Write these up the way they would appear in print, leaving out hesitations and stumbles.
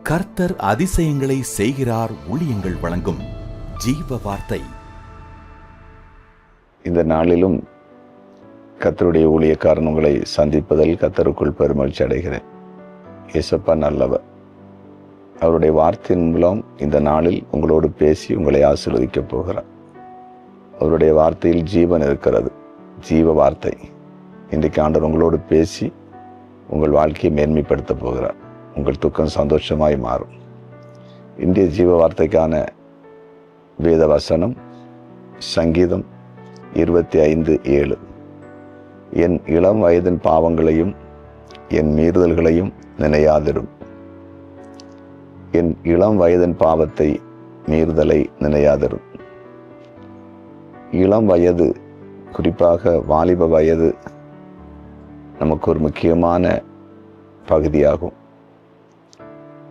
கர்த்தர் அதிசயங்களை செய்கிறார் ஊழியங்கள் வழங்கும் ஜீவ வார்த்தை. இந்த நாளிலும் கர்த்தருடைய ஊழியக்காரன் உங்களை சந்திப்பதில் கர்த்தருக்குள் பெருமகிழ்ச்சி அடைகிறேன். இயேசப்பா நல்லவர். அவருடைய வார்த்தையின் மூலம் இந்த நாளில் உங்களோடு பேசி உங்களை ஆசீர்வதிக்கப் போகிறார். அவருடைய வார்த்தையில் ஜீவன் இருக்கிறது, ஜீவ வார்த்தை. இன்றைக்கு ஆண்டவர் உங்களோடு பேசி உங்கள் வாழ்க்கையை மேன்மைப்படுத்த போகிறார். உங்கள் துக்கம் சந்தோஷமாய் மாறும். இந்திய ஜீவ வார்த்தைக்கான வேத வசனம் சங்கீதம் 25:7. என் இளம் வயதின் பாவங்களையும் என் மீறுதல்களையும் நினையாதிரும். என் இளம் வயதின் பாவத்தை மீறுதலை நினையாதிரும். இளம் வயது, குறிப்பாக வாலிப வயது நமக்கு ஒரு முக்கியமான பகுதியாகும்.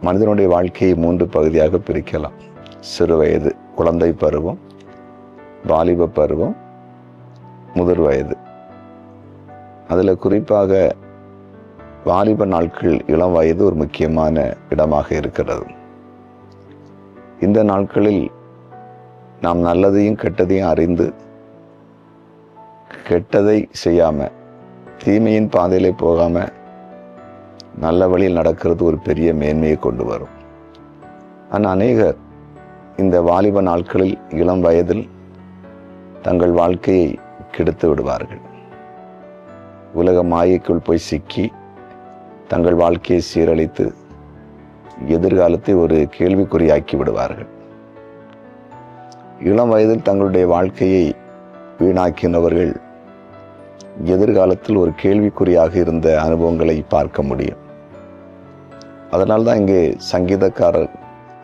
மனிதனுடைய வாழ்க்கையை 3 பகுதியாக பிரிக்கலாம். சிறு வயது, குழந்தை பருவம், வாலிப பருவம், முதிர் வயது. அதில் குறிப்பாக வாலிப நாட்கள், இளம் வயது ஒரு முக்கியமான இடமாக இருக்கிறது. இந்த நாட்களில் நாம் நல்லதையும் கெட்டதையும் அறிந்து கெட்டதை செய்யாமல் தீமையின் பாதையிலே போகாமல் நல்ல வழியில் நடக்கிறது ஒரு பெரிய மேன்மையை கொண்டு வரும். ஆனால் அநேகர் இந்த வாலிப நாட்களில், இளம் வயதில் தங்கள் வாழ்க்கையை கெடுத்து விடுவார்கள். உலக மாயைக்குள் போய் சிக்கி தங்கள் வாழ்க்கையை சீரழித்து எதிர்காலத்தை ஒரு கேள்விக்குறியாக்கி விடுவார்கள். இளம் வயதில் தங்களுடைய வாழ்க்கையை வீணாக்கினவர்கள் எதிர்காலத்தில் ஒரு கேள்விக்குறியாக இருந்த அனுபவங்களை பார்க்க முடியும். அதனால்தான் இங்கே சங்கீதக்காரர்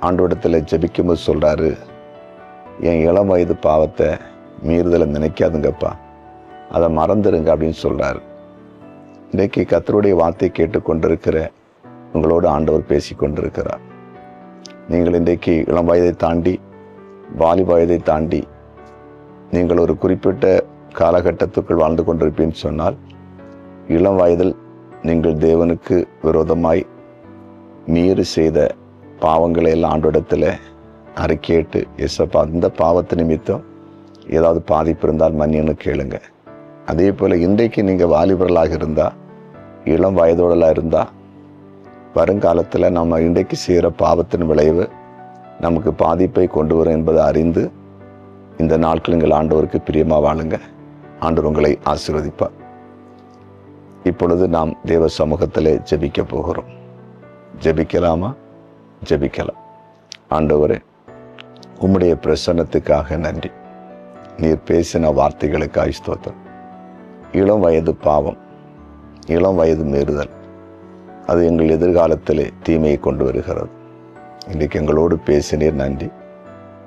ஆண்டவரிடத்தில் ஜெபிக்கும்போது சொல்றாரு, என் இளம் வயது பாவத்தை மீறுதலை நினைக்காதுங்கப்பா, அதை மறந்துடுங்க அப்படின்னு சொல்றாரு. இன்றைக்கு கர்த்தருடைய வார்த்தை கேட்டுக்கொண்டிருக்கிற உங்களோடு ஆண்டவர் பேசி கொண்டிருக்கிறார். நீங்கள் இன்றைக்கு இளம் வயதை தாண்டி, வாலிப வயதை தாண்டி நீங்கள் ஒரு குறிப்பிட்ட காலகட்டத்துக்குள் வாழ்ந்து கொண்டிருப்பீன்னு சொன்னால், இளம் வயதில் நீங்கள் தேவனுக்கு விரோதமாய் மீறி செய்த பாவங்களை எல்லாம் ஆண்டோடத்தில் அறிக்கையிட்டு, எஸ்ஸப்பா அந்த பாவத்து நிமித்தம் ஏதாவது பாதிப்பு இருந்தால் மன்னின்னு கேளுங்க. அதே போல் இன்றைக்கு நீங்கள் வாலிபர்களாக இருந்தால், இளம் வயதோடலாம் இருந்தால், வருங்காலத்தில் நம்ம இன்றைக்கு செய்கிற பாவத்தின் விளைவு நமக்கு பாதிப்பை கொண்டு வரும் என்பதை அறிந்து இந்த நாட்கள் நீங்கள் ஆண்டவருக்கு பிரியமாக வாழுங்க. ஆண்டவர் உங்களை ஆசீர்வதிப்பார். இப்பொழுது நாம் தேவ சமூகத்திலே ஜெபிக்க போகிறோம். ஜெபிக்கலாமா? ஜெபிக்கலாம். ஆண்டவரே, உம்முடைய பிரசன்னத்துக்காக நன்றி. நீர் பேசின வார்த்தைகளுக்காக ஸ்தோத்திரம். இளம் வயது பாவம், இளம் வயது மீறுதல், அது எங்கள் எதிர்காலத்திலே தீமையை கொண்டு வருகிறது. இன்றைக்கு எங்களோடு பேசினீர், நன்றி.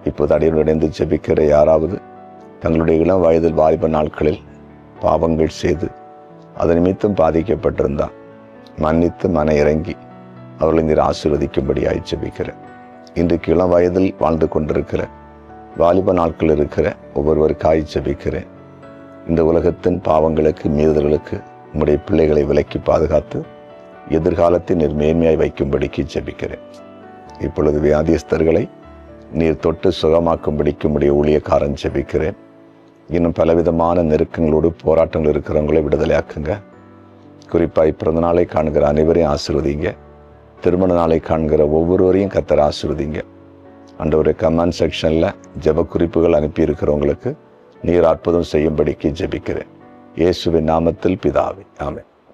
இப்போது அடியுடன் ஜெபிக்கிற யாராவது தங்களுடைய இளம் வயதில் வாலிப நாட்களில் பாவங்கள் செய்து அதன் நிமித்தம் பாதிக்கப்பட்டிருந்தால் மன்னித்து மன இறங்கி அவர்களை நீர் ஆசீர்வதிக்கும்படியாய் ஜெபிக்கிறேன். இன்றைக்கு இளம் வயதில் வாழ்ந்து கொண்டிருக்கிற வாலிப நாட்கள் இருக்கிற ஒவ்வொருவருக்காய் ஜெபிக்கிறேன். இந்த உலகத்தின் பாவங்களுக்கு, மீறுதல்களுக்கு உம்முடைய பிள்ளைகளை விலக்கி பாதுகாத்து எதிர்காலத்தை நீர் மேன்மையாய் வைக்கும்படிக்கு ஜெபிக்கிறேன். இப்பொழுது வியாதியஸ்தர்களை நீர் தொட்டு சுகமாக்கும்படிக்கு உம்முடைய ஊழியக்காரன் ஜெபிக்கிறேன். இன்னும் பலவிதமான நெருக்கங்களோடு போராட்டங்கள் இருக்கிறவங்களை விடுதலையாக்குங்க. குறிப்பாக பிறந்த நாளை காண்கிற அனைவரையும் ஆசீர்வதிங்க. திருமண நாளை காண்கிற ஒவ்வொருவரையும் கர்த்தர் ஆசீர்வதிங்க. ஆண்டவரே, கமெண்ட் செக்ஷனில் ஜெப குறிப்புகள் அனுப்பியிருக்கிறவங்களுக்கு நீர் அற்புதம் செய்யும்படிக்கு ஜெபிக்கிறேன். இயேசுவின் நாமத்தில் பிதாவே, ஆமென்.